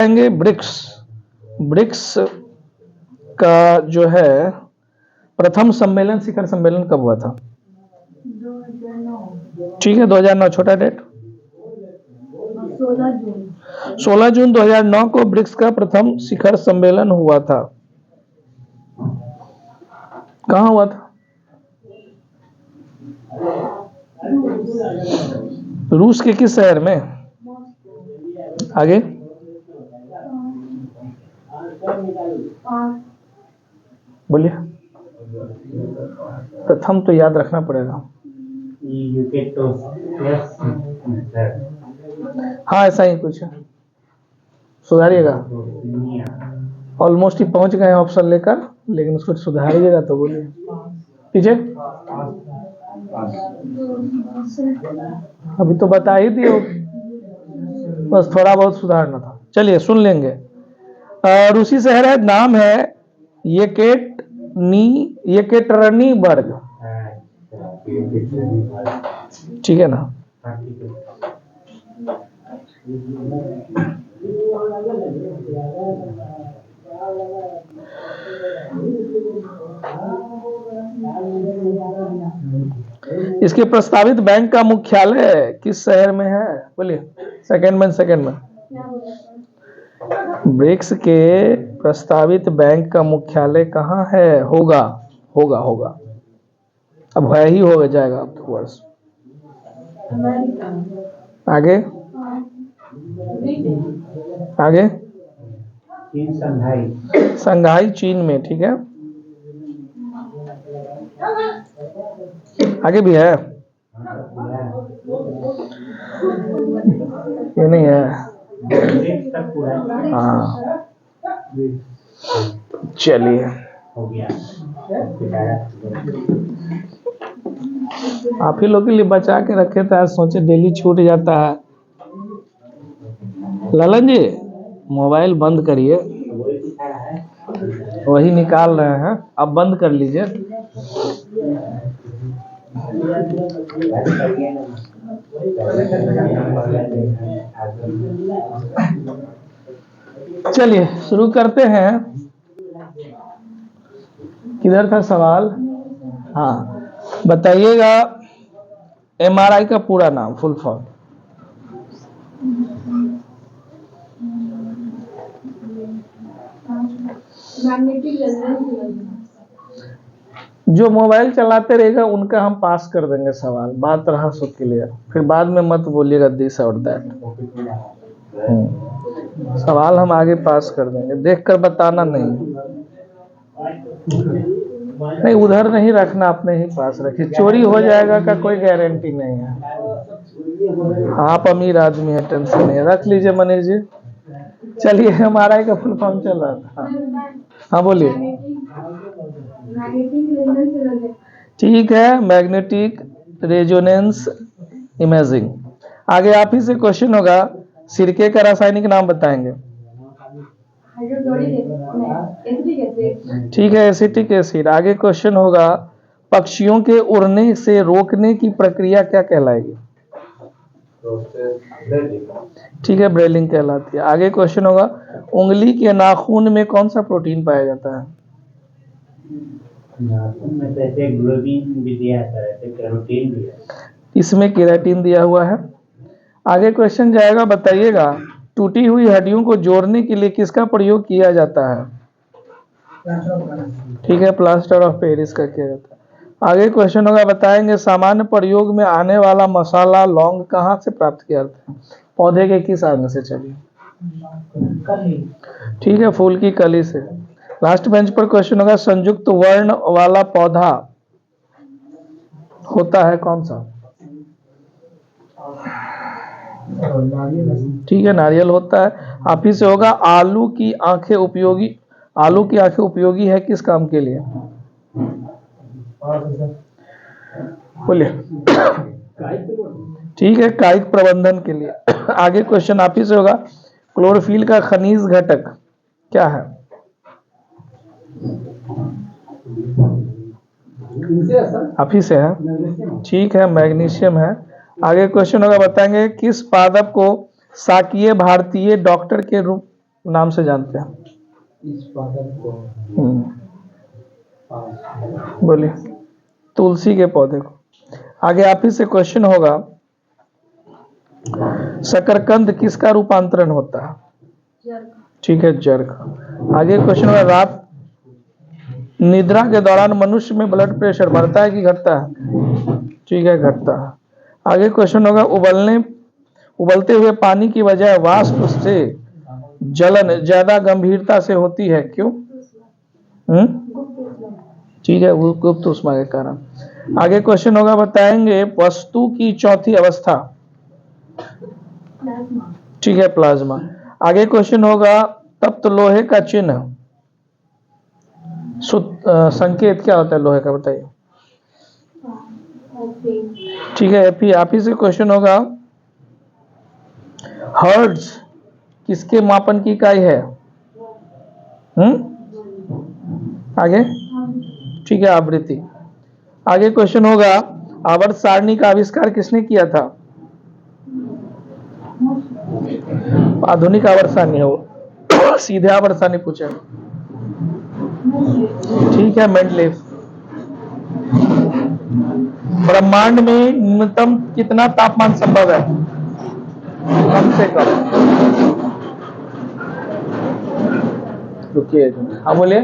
आएंगे BRICS. BRICS का जो है प्रथम सम्मेलन, शिखर सम्मेलन कब हुआ था? 2009। ठीक है, 2009 छोटा डेट। 16 जून 2009 को ब्रिक्स का प्रथम शिखर सम्मेलन हुआ था। कहाँ हुआ था? रूस के किस शहर में? आगे बोलिए। प्रथम तो याद रखना पड़ेगा। हाँ ऐसा ही कुछ है, सुधारिएगा। ऑलमोस्ट ही पहुंच गए ऑप्शन लेकर, लेकिन उसको सुधारिएगा तो बोलिए। पीछे अभी तो बता ही दिए, बस थोड़ा बहुत सुधारना था। चलिए सुन लेंगे। रूसी शहर है, नाम है येकेटरनीबर्ग। ठीक है ना? इसके प्रस्तावित बैंक का मुख्यालय किस शहर में है? बोलिए। सेकंड में ब्रिक्स के प्रस्तावित बैंक का मुख्यालय कहाँ है? होगा। अब है ही हो जाएगा अब तो वर्ष। आगे संघाई चीन में। ठीक है, आगे भी है, ये नहीं है। हाँ चलिए, आप ही लोग के लिए बचा के रखे थे, आज सोचे डेली छूट जाता है। ललन जी मोबाइल बंद करिए, वही निकाल रहे हैं, अब बंद कर लीजिए। चलिए शुरू करते हैं। किधर था सवाल? हाँ बताइएगा, एमआरआई का पूरा नाम, फुल फॉर्म। जो मोबाइल चलाते रहेगा उनका हम पास कर देंगे सवाल, बात रहा सो क्लियर, फिर बाद में मत बोलिएगा दिस और दैट। सवाल हम आगे पास कर देंगे, देखकर बताना नहीं। नहीं उधर नहीं रखना, अपने ही पास रखिए, चोरी हो जाएगा का कोई गारंटी नहीं है। आप अमीर आदमी है, टेंशन नहीं, रख लीजिए मनीष जी। चलिए एमआरआई का फुल फॉर्म चल रहा था। हाँ बोलिए। ठीक है, मैग्नेटिक रेजोनेंस इमेजिंग। आगे आप ही से क्वेश्चन होगा, सिरके का रासायनिक नाम बताएंगे। ठीक है, एसिटिक एसिड। आगे क्वेश्चन होगा, पक्षियों के उड़ने से रोकने की प्रक्रिया क्या कहलाएगी? ठीक है, ब्रेलिंग कहलाती है। आगे क्वेश्चन होगा, उंगली के नाखून में कौन सा प्रोटीन पाया जाता है? इसमें केराटिन दिया हुआ है। आगे क्वेश्चन जाएगा, बताइएगा टूटी हुई हड्डियों को जोड़ने के लिए किसका प्रयोग किया जाता है? ठीक है, प्लास्टर ऑफ पेरिस का किया जाता है। आगे क्वेश्चन होगा, बताएंगे सामान्य प्रयोग में आने वाला मसाला लौंग कहाँ से प्राप्त किया जाता है? पौधे के किस अंग से? चलिए ठीक है, फूल की कली से। लास्ट बेंच पर क्वेश्चन होगा, संयुक्त वर्ण वाला पौधा होता है कौन सा? ठीक है, नारियल होता है। आप ही से होगा, आलू की आंखें उपयोगी है किस काम के लिए? बोलिए। ठीक है, कायिक प्रबंधन के लिए। आगे क्वेश्चन आप ही से होगा, क्लोरोफिल का खनिज घटक क्या है? आप ही से है। ठीक है, मैग्नीशियम है। आगे क्वेश्चन होगा, बताएंगे किस पादप को शाकीय भारतीय डॉक्टर के रूप नाम से जानते हैं? इस पौधे को बोलिए। तुलसी के पौधे को। आगे आप ही से क्वेश्चन होगा, शकरकंद किसका रूपांतरण होता है? ठीक है, जर्ग। आगे क्वेश्चन होगा, रात निद्रा के दौरान मनुष्य में ब्लड प्रेशर बढ़ता है कि घटता है? ठीक है, घटता है। आगे क्वेश्चन होगा, उबलते हुए पानी की बजाय वाष्प से जलन ज्यादा गंभीरता से होती है, क्यों? ठीक है, वो गुप्त ऊष्मा के कारण। आगे क्वेश्चन होगा, बताएंगे वस्तु की चौथी अवस्था। ठीक है, प्लाज्मा। आगे क्वेश्चन होगा, तप्त लोहे का चिन्ह संकेत क्या होता है लोहे का, बताइए। ठीक है, एफी। आप ही से क्वेश्चन होगा, हर्ट्ज किसके मापन की इकाई है? आगे। ठीक है, आवृत्ति। आगे क्वेश्चन होगा, आवर्त सारणी का आविष्कार किसने किया था? आधुनिक आवर्त सारणी है वो, सीधे आवर्त सारणी पूछे। ठीक है, मेंडलीव। ब्रह्मांड में न्यूनतम कितना तापमान संभव है? कम से कम। रुकिए, हाँ बोलिए।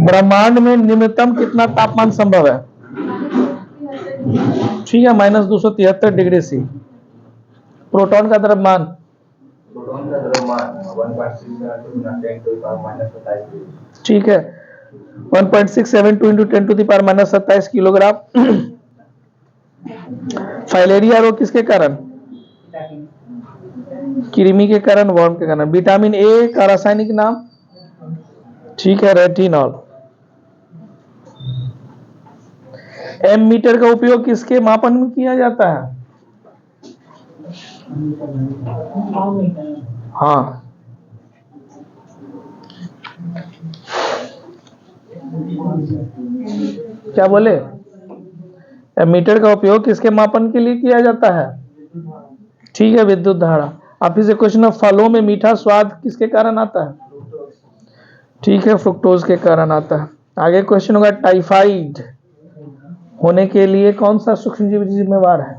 ब्रह्मांड में न्यूनतम कितना तापमान संभव है? ठीक है, -273 डिग्री सी। प्रोटॉन का द्रव्यमान 1.6 ठीक है, 1.672 × 10⁻⁻27 किलोग्राम। फाइलेरिया रोग किसके कारण? कृमि के कारण, वर्म के कारण। विटामिन ए का रासायनिक नाम? ठीक है, रेटिनॉल। एमीटर का उपयोग किसके मापन में किया जाता है? हाँ, क्या बोले? एमीटर का उपयोग किसके मापन के लिए किया जाता है? ठीक है, विद्युत धारा। आप इसे क्वेश्चन है, फलों में मीठा स्वाद किसके कारण आता है? ठीक है, फ्रुक्टोज के कारण आता है। आगे क्वेश्चन होगा, टाइफाइड होने के लिए कौन सा सूक्ष्मजीव जिम्मेवार है?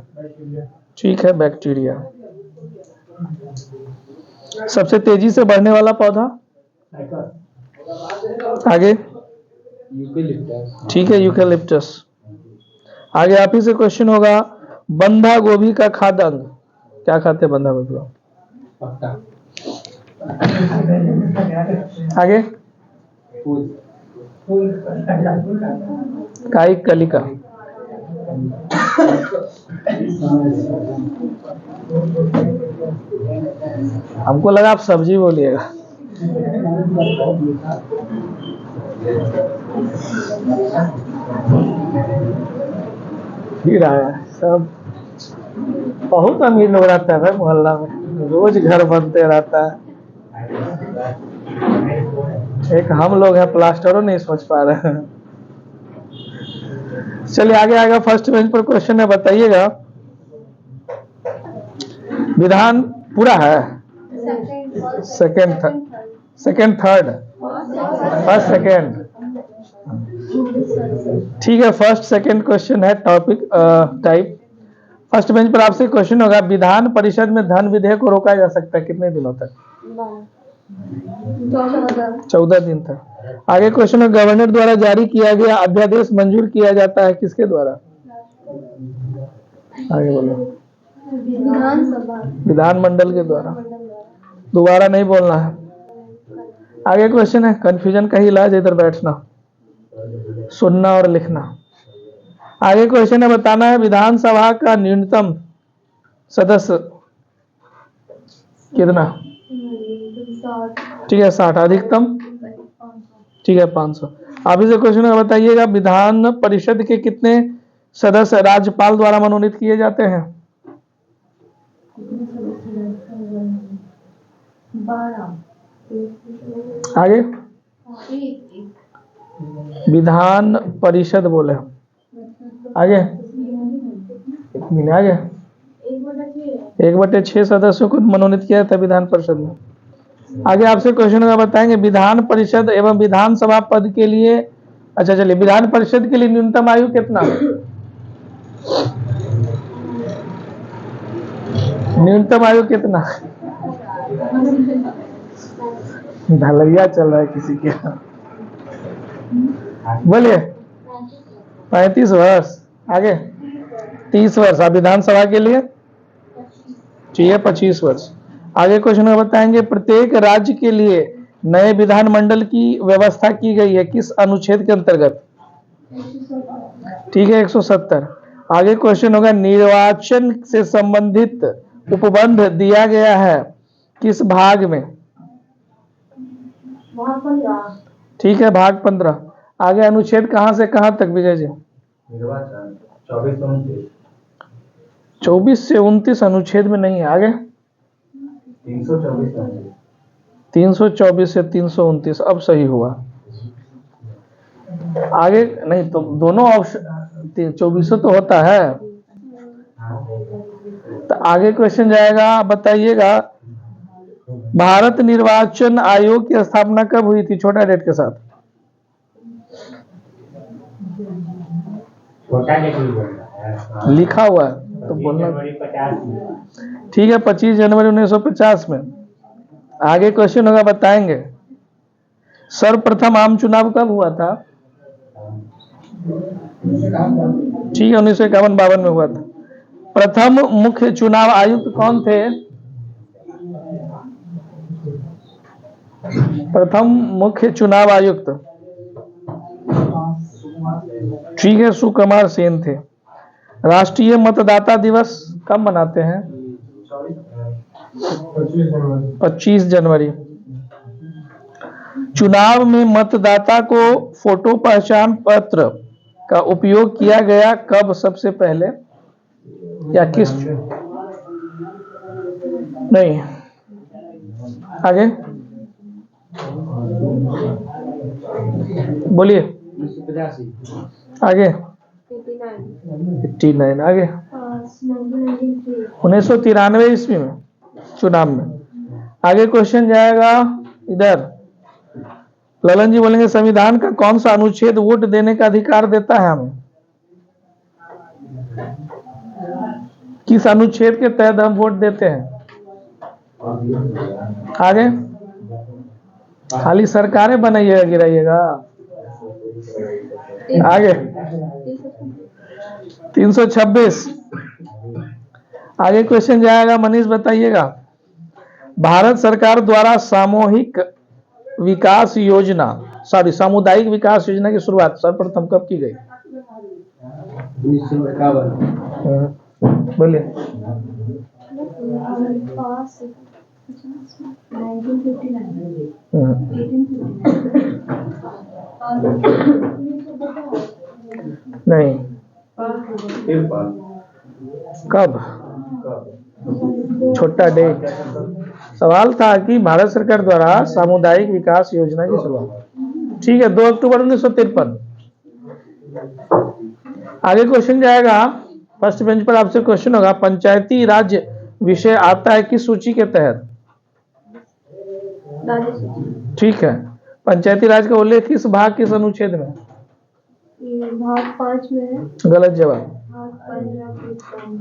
ठीक है, बैक्टीरिया। सबसे तेजी से बढ़ने वाला पौधा? आगे। ठीक है, यूकेलिप्टस। आगे आप ही से क्वेश्चन होगा, बंधा गोभी का खाद्य अंग क्या खाते हैं? बंधा गोभी को आगे कायिक कलिका। हमको लगा आप सब्जी बोलिएगा। फिर आया सब, बहुत अमीर लोग रहता है भाई मोहल्ला में, रोज घर बनते रहता है। एक हम लोग हैं प्लास्टरों नहीं सोच पा रहे हैं। चलिए आगे आएगा, फर्स्ट पेज पर क्वेश्चन है, बताइएगा। विधान पूरा है? Second third, first second. ठीक है, फर्स्ट सेकेंड क्वेश्चन है, टॉपिक टाइप। फर्स्ट बेंच पर आपसे क्वेश्चन होगा, विधान परिषद में धन विधेयक को रोका जा सकता है कितने दिनों तक? 14 दिन तक। आगे क्वेश्चन है, गवर्नर द्वारा जारी किया गया अध्यादेश मंजूर किया जाता है किसके द्वारा? आगे बोलो। विधानमंडल के द्वारा। दोबारा नहीं बोलना है। आगे क्वेश्चन है, कंफ्यूजन का ही इलाज इधर बैठना, सुनना और लिखना। आगे क्वेश्चन है, बताना है विधानसभा का न्यूनतम सदस्य कितना? ठीक है, 60। अधिकतम? ठीक है, 500। आप इसे क्वेश्चन है, बताइएगा विधान परिषद के कितने सदस्य राज्यपाल द्वारा मनोनीत किए जाते हैं? आगे विधान परिषद बोले हम। आगे 1/6 सदस्यों को मनोनीत किया था विधान परिषद में। आगे आपसे क्वेश्चन होगा, बताएंगे विधान परिषद एवं विधानसभा पद के लिए। अच्छा चलिए, विधान परिषद के लिए न्यूनतम आयु कितना? न्यूनतम आयु कितना? ढलैया चल रहा है किसी के यहाँ। बोलिए 35 वर्ष। आगे 30 वर्ष। अब विधानसभा के लिए चाहिए 25 वर्ष। आगे क्वेश्चन में बताएंगे, प्रत्येक राज्य के लिए नए विधानमंडल की व्यवस्था की गई है किस अनुच्छेद के अंतर्गत? ठीक है, 170। आगे क्वेश्चन होगा, निर्वाचन से संबंधित उपबंध दिया गया है किस भाग में? ठीक है, भाग 15। आगे अनुच्छेद कहां से कहां तक विजय जी? 24 से 29 अनुच्छेद में नहीं है। आगे 324 से 329। अब सही हुआ। आगे नहीं तो दोनों ऑप्शन 24 तो होता है। तो आगे क्वेश्चन जाएगा, बताइएगा भारत निर्वाचन आयोग की स्थापना कब हुई थी छोटा डेट के साथ? छोटा डेट लिखा हुआ है तो बोलना। ठीक है, 25 जनवरी 1950 में। आगे क्वेश्चन होगा, बताएंगे सर्वप्रथम आम चुनाव कब हुआ था? ठीक है, 1951-52 में हुआ था। प्रथम मुख्य चुनाव आयुक्त कौन थे? प्रथम मुख्य चुनाव आयुक्त, ठीक है, सुकुमार सेन थे। राष्ट्रीय मतदाता दिवस कब मनाते हैं? 25 जनवरी। चुनाव में मतदाता को फोटो पहचान पत्र का उपयोग किया गया कब सबसे पहले या किस? नहीं। आगे बोलिए। आगे 89। आगे 1993 ईस्वी में चुनाव में। आगे क्वेश्चन जाएगा इधर, ललन जी बोलेंगे संविधान का कौन सा अनुच्छेद वोट देने का अधिकार देता है हमें? किस अनुच्छेद के तहत हम वोट देते हैं? आगे खाली सरकारें बनाइएगा गिराइएगा। आगे 326। आगे क्वेश्चन जाएगा, मनीष बताइएगा भारत सरकार द्वारा सामूहिक विकास योजना सामुदायिक विकास योजना की शुरुआत सर्वप्रथम कब की गई? 1951। बोलिए। 1859। नहीं। कब? छोटा डेट। सवाल था कि भारत सरकार द्वारा सामुदायिक विकास योजना की शुरुआत। ठीक है, 2 अक्टूबर 1953। आगे क्वेश्चन जाएगा, फर्स्ट बेंच पर आपसे क्वेश्चन होगा, पंचायती राज विषय आता है किस सूची के तहत? ठीक है, पंचायती राज का उल्लेख किस भाग किस अनुच्छेद में? भाग 5 में है। गलत जवाब।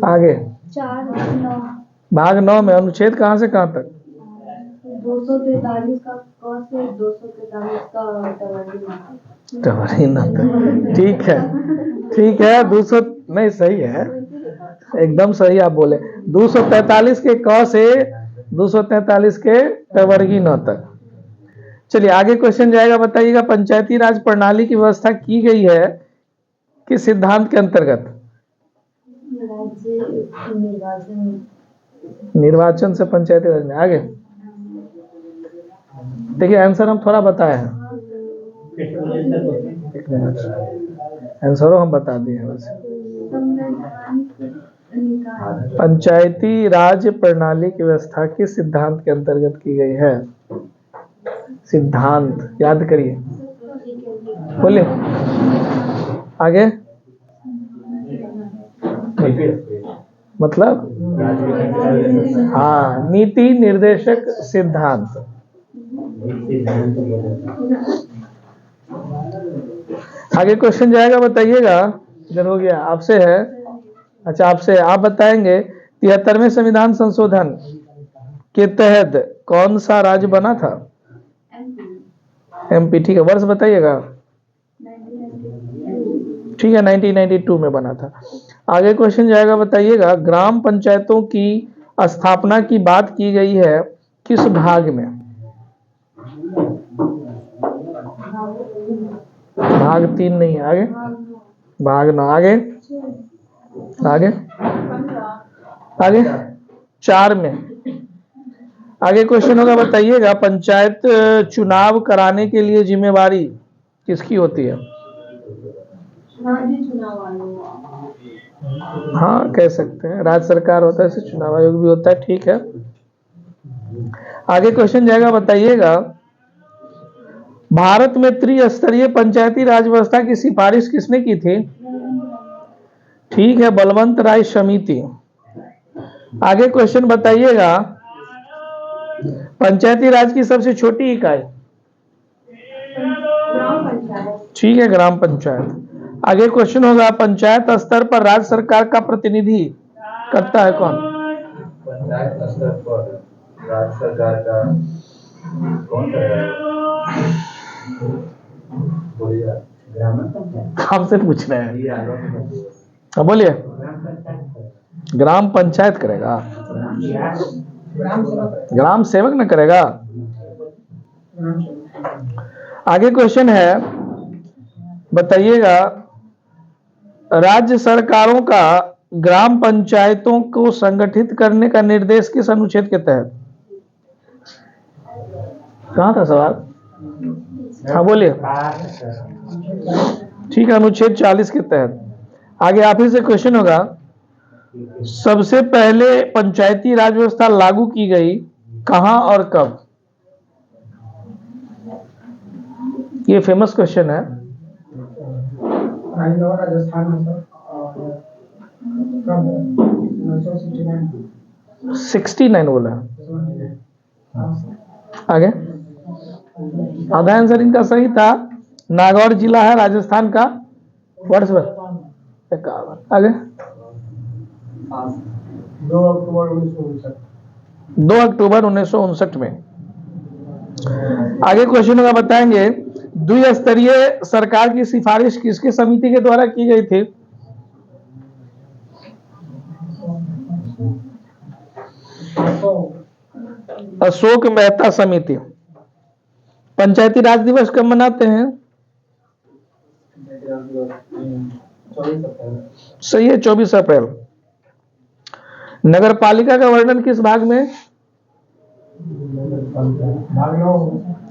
आगे 4 भाग 9 में। अनुच्छेद कहां से कहां तक? 243 का क से 243 का टवरी ना तक। ठीक है, ठीक है। 200 नहीं, सही है, एकदम सही आप बोले। 243 के क से 243 के टवर्गी न तक। चलिए आगे क्वेश्चन जाएगा, बताइएगा पंचायती राज प्रणाली की व्यवस्था की गई है किस सिद्धांत के अंतर्गत? निर्वाचन से पंचायती राज में। आगे देखिए, आंसर हम थोड़ा बताए हैं, आंसरों हम बता दिए हैं वैसे। पंचायती राज प्रणाली की व्यवस्था किस सिद्धांत के अंतर्गत की गई है? सिद्धांत याद करिए, बोलिए। आगे मतलब हाँ, नीति निर्देशक सिद्धांत। आगे क्वेश्चन जाएगा, बताइएगा। इधर हो गया, आपसे है। अच्छा, आपसे, आप बताएंगे 73वें संविधान संशोधन के तहत कौन सा राज्य बना था? एमपी। ठीक है, वर्ष बताइएगा। ठीक है, 1992 में बना था। आगे क्वेश्चन जाएगा, बताइएगा ग्राम पंचायतों की स्थापना की बात की गई है किस भाग में? भाग 3 नहीं, आगे भाग 9, आगे आगे आगे 4 में। आगे क्वेश्चन होगा, बताइएगा पंचायत चुनाव कराने के लिए जिम्मेवारी किसकी होती है? हाँ, कह सकते हैं, राज्य सरकार होता है, इससे चुनाव आयोग भी होता है। ठीक है, आगे क्वेश्चन जाएगा, बताइएगा भारत में त्रिस्तरीय पंचायती राज व्यवस्था की सिफारिश किसने की थी? ठीक है, बलवंत राय समिति। आगे क्वेश्चन बताइएगा पंचायती राज की सबसे छोटी इकाई? ठीक है, ग्राम पंचायत। आगे क्वेश्चन होगा, पंचायत स्तर पर राज्य सरकार का प्रतिनिधि करता है कौन? पंचायत स्तर पर राज्य सरकार का कौन करेगा? बोलिए, ग्राम पंचायत। हमसे पूछ रहे हैं, हाँ बोलिए। ग्राम पंचायत करेगा, ग्राम सेवक न करेगा। आगे क्वेश्चन है, बताइएगा राज्य सरकारों का ग्राम पंचायतों को संगठित करने का निर्देश किस अनुच्छेद के तहत? कहाँ था सवाल? हाँ बोलिए। ठीक है, अनुच्छेद 40 के तहत। आगे आप ही से क्वेश्चन होगा, सबसे पहले पंचायती राज व्यवस्था लागू की गई कहां और कब? ये फेमस क्वेश्चन है। राजस्थान में सर, 69 बोला। आगे आधा आंसर इनका सही था। नागौर जिला है राजस्थान का। वर्ष 51। आगे 2 अक्टूबर 1959। 2 अक्टूबर 1959 में। आगे क्वेश्चन होगा, बताएंगे द्विस्तरीय सरकार की सिफारिश किसके समिति के द्वारा की गई थी? अशोक मेहता समिति। पंचायती राज दिवस कब मनाते हैं? सही है, 24 अप्रैल। नगर पालिका का वर्णन किस भाग में?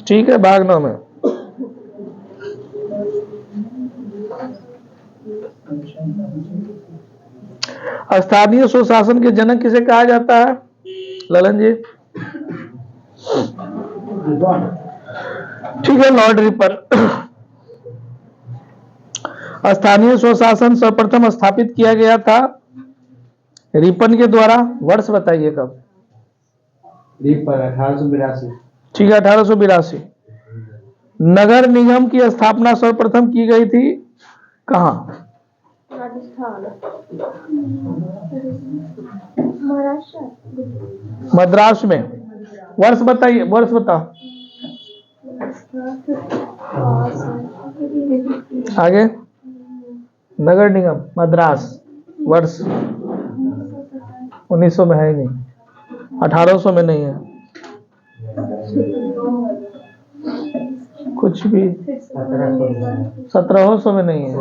ठीक है, भाग 9 में। स्थानीय स्वशासन के जनक किसे कहा जाता है? ललन जी। ठीक है, लॉर्ड रिपन। स्थानीय स्वशासन सर्वप्रथम स्थापित किया गया था रिपन के द्वारा। वर्ष बताइए कब? रिपन 1882। ठीक है, 1882। नगर निगम की स्थापना सर्वप्रथम की गई थी कहां? राजस्थान, महाराष्ट्र, मद्रास में। वर्ष बताइए, वर्ष बताओ। आगे नगर निगम मद्रास। वर्ष 1900 में है ही नहीं, 1800 में नहीं है, कुछ भी 1700 में नहीं है,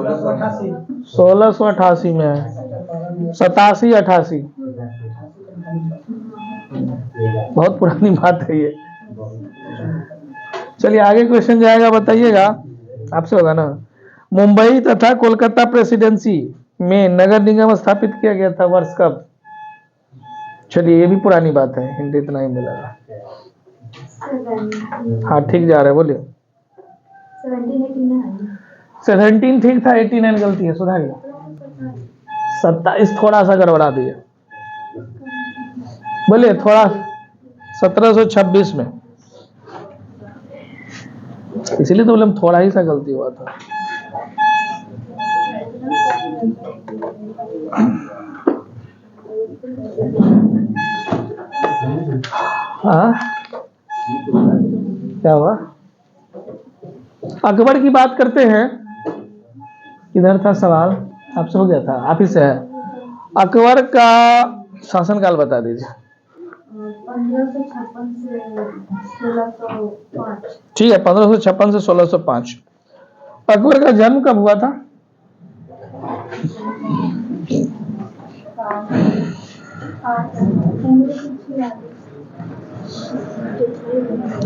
1688 में है, 87 88। बहुत पुरानी बात है ये। चलिए आगे क्वेश्चन जाएगा, बताइएगा। आपसे होगा ना। मुंबई तथा कोलकाता प्रेसिडेंसी में नगर निगम स्थापित किया गया था। वर्ष कब? चलिए ये भी पुरानी बात है, हिंदी इतना ही मिलेगा। हाँ ठीक जा रहे हैं, बोलिए। 17 ठीक था, 89 गलती है, सुधारिए। 27 थोड़ा सा गड़बड़ा दिए, बोलिए थोड़ा। 1726 में। इसीलिए तो बोले हम थोड़ा ही सा गलती हुआ था। हाँ क्या हुआ? अकबर की बात करते हैं। इधर था सवाल, आपसे हो गया था, आप ही से है। अकबर का शासनकाल बता दीजिए। 1556 से 1605। ठीक है, 1556 से 1605। अकबर का जन्म कब हुआ था?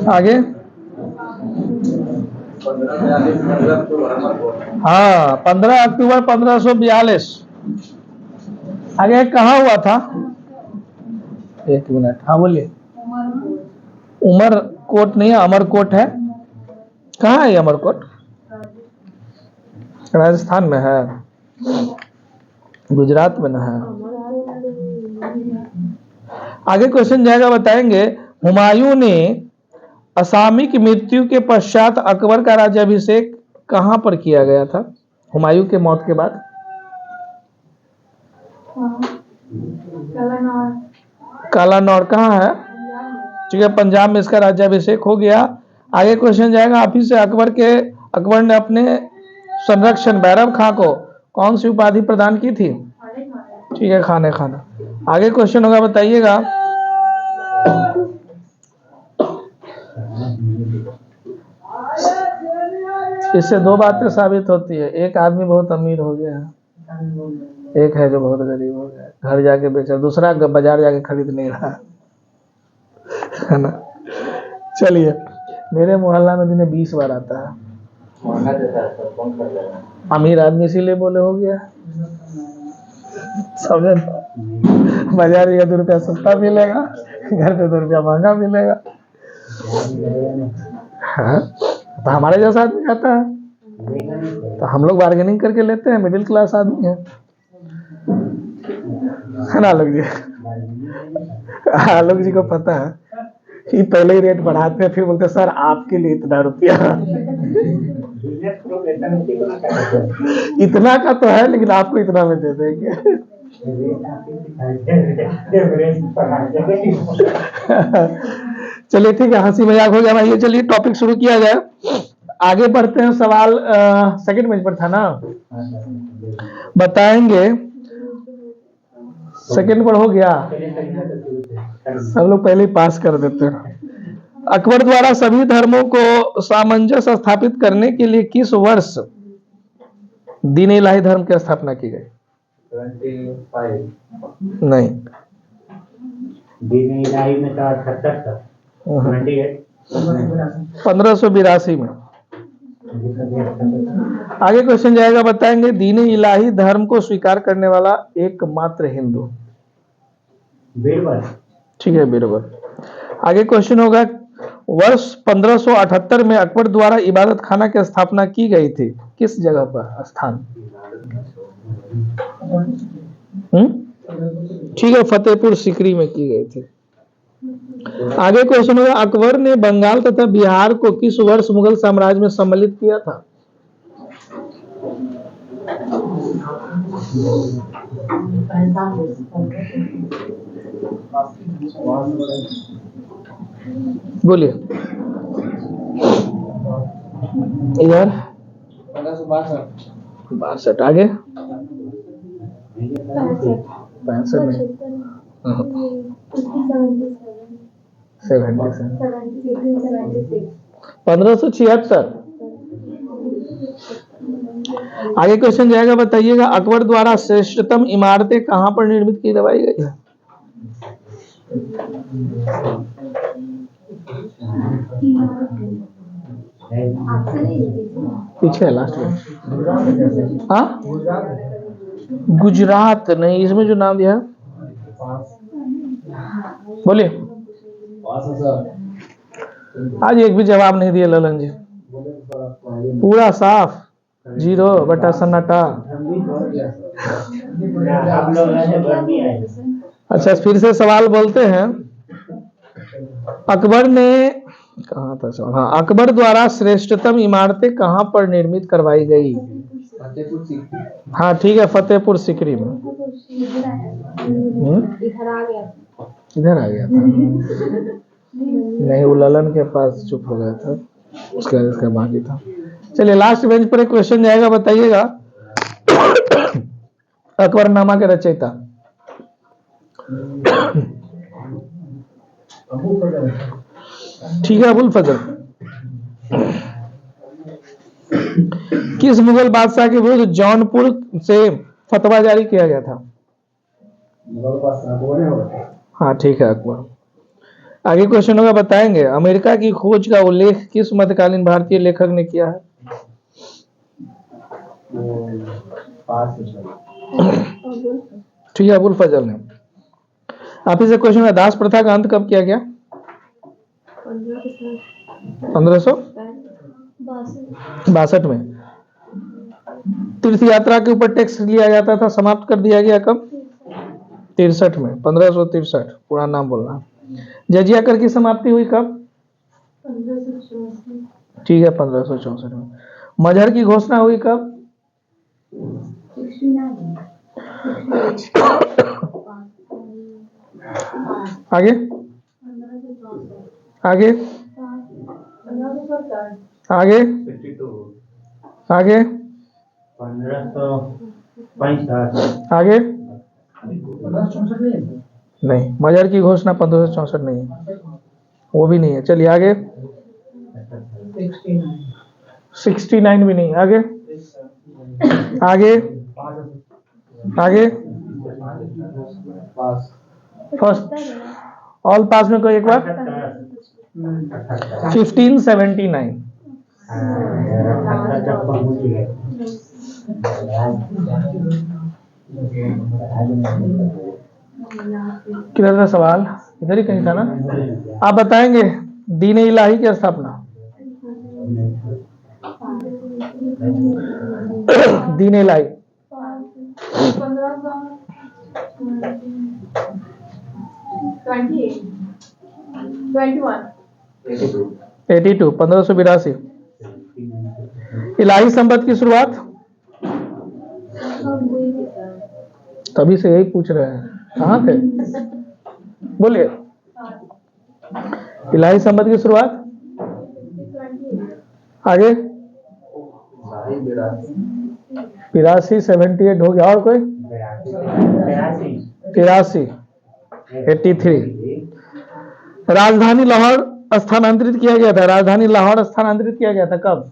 आगे? 1542 हाँ, 15 अक्टूबर 1542। आगे कहाँ हुआ था? एक मिनट, हाँ बोलिए। उमर कोट नहीं है, अमरकोट है। कहाँ है ये अमरकोट? राजस्थान में है, गुजरात में ना है। आगे क्वेश्चन जाएगा, बताएंगे हुमायूं ने असामी की मृत्यु के पश्चात अकबर का राज्याभिषेक कहां पर किया गया था? हुमायूं के मौत के बाद कालानौर कहाँ है? ठीक है, पंजाब में इसका राज्याभिषेक हो गया। आगे क्वेश्चन जाएगा आप ही से, अकबर ने अपने संरक्षण भैरव खां को कौन सी उपाधि प्रदान की थी? ठीक है, खाने खाना। आगे क्वेश्चन होगा, बताइएगा इससे दो बातें साबित होती है। एक आदमी बहुत अमीर हो गया है, एक है जो बहुत गरीब हो गया, घर जाके बेचा, दूसरा बाजार जाके खरीद नहीं रहा है ना। चलिए, मेरे मोहल्ला में दिन में 20 बार आता है। महंगा देता है सर, कौन कर लेगा? अमीर आदमी इसीलिए बोले हो गया, समझे? बाजार में 2 रुपया सस्ता मिलेगा, घर पे 2 रुपया महंगा मिलेगा। हाँ, तो हमारे जैसा आदमी आता है तो हम लोग बार्गेनिंग करके लेते हैं, मिडिल क्लास आदमी है ना आलोक जी? आलोक जी को पता है कि पहले ही रेट बढ़ाते हैं, फिर बोलते हैं सर आपके लिए इतना रुपया। इतना का तो है, लेकिन आपको इतना में दे देंगे। चलिए ठीक है, हंसी मजाक हो गया भाई। चलिए टॉपिक शुरू किया जाए, आगे बढ़ते हैं। सवाल सेकंड पेज पर था ना, बताएंगे। सेकंड पर हो गया, सब लोग पहले ही पास कर देते हैं। अकबर द्वारा सभी धर्मों को सामंजस्य स्थापित करने के लिए किस वर्ष दीन इलाही धर्म की स्थापना की गई? 25 नहीं, दीन इलाही में था 78 था, 28 1582 में। आगे क्वेश्चन जाएगा, बताएंगे दीन इलाही धर्म को स्वीकार करने वाला एकमात्र हिंदू? बीरबल। ठीक है, बीरबल। आगे क्वेश्चन होगा, वर्ष 1578 में अकबर द्वारा इबादत खाना की स्थापना की गई थी, किस जगह पर, स्थान? ठीक है, फतेहपुर सीकरी में की गई थी। आगे क्वेश्चन होगा, अकबर ने बंगाल तथा बिहार को किस वर्ष मुगल साम्राज्य में सम्मिलित किया था? बोलिए। इधर 1562। आगे 65 में 1576। आगे क्वेश्चन जाएगा, बताइएगा अकबर द्वारा श्रेष्ठतम इमारतें कहां पर निर्मित की करवाई गई है? पीछे लास्ट में। हाँ, गुजरात नहीं, इसमें जो नाम दिया है, बोलिए। आज एक भी जवाब नहीं दिए ललन जी, पूरा साफ 0 बटा सन्नाटा। अच्छा, फिर से सवाल बोलते हैं। अकबर ने कहाँ था सवाल? हाँ, अकबर द्वारा श्रेष्ठतम इमारतें कहाँ पर निर्मित करवाई गई? फतेहपुर सीकरी। हाँ ठीक है, फतेहपुर सीकरी में। इधर आ गया। इधर आ गया था। नहीं, वो ललन के पास चुप हो गया था, उसका बाकी था। चलिए लास्ट बेंच पर एक क्वेश्चन जाएगा, बताइएगा। अकबरनामा के रचयिता? अबू फजल। ठीक है, अबुल फजल। किस मुगल बादशाह के विरुद्ध जौनपुर से फतवा जारी किया गया था? हाँ ठीक है, अकबर। आगे क्वेश्चन होगा, बताएंगे। अमेरिका की खोज का उल्लेख किस मध्यकालीन भारतीय लेखक ने किया है? ठीक है, अबुल फजल ने। आप इसे क्वेश्चन है, दास प्रथा का अंत कब किया गया? 1562 में। तीर्थ यात्रा के ऊपर टैक्स लिया जाता था, समाप्त कर दिया गया कब? 63 में, 1563। पूरा नाम बोलना। जजिया कर की समाप्ति हुई कब? 1564। ठीक है, 1564 में। मजहर की घोषणा हुई कब? 69। आगे 1564। आगे 1570। आगे 52। आगे 1565। आगे 1564 नहीं है? नहीं, मजहर की घोषणा 1564 नहीं है, वो भी नहीं है। चलिए आगे 69 भी नहीं। आगे आगे आगे फर्स्ट ऑल पास में कोई एक बार 1579। किधर था सवाल? इधर ही कहीं था ना। आप बताएंगे दीन इलाही की स्थापना? दीन इलाही 82, 1582। इलाही संबत की शुरुआत? तभी से यही पूछ रहे हैं, कहाँ थे? बोलिए। इलाही संबत की शुरुआत? आगे 82, 78 हो गया। और कोई? 83, 83। राजधानी लाहौर स्थानांतरित किया गया था? राजधानी लाहौर स्थानांतरित किया गया था कब?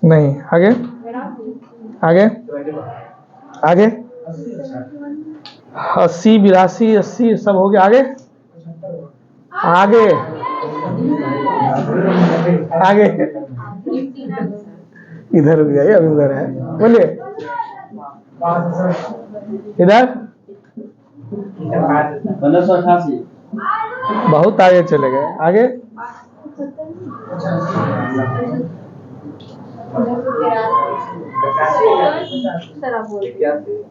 नहीं। आगे आगे आगे 80, 82, 80 सब हो गया। आगे आगे आगे इधर रुक जाइए, अभी उधर है। बोलिए इधर 1588। बहुत आगे चले गए। आगे 1583।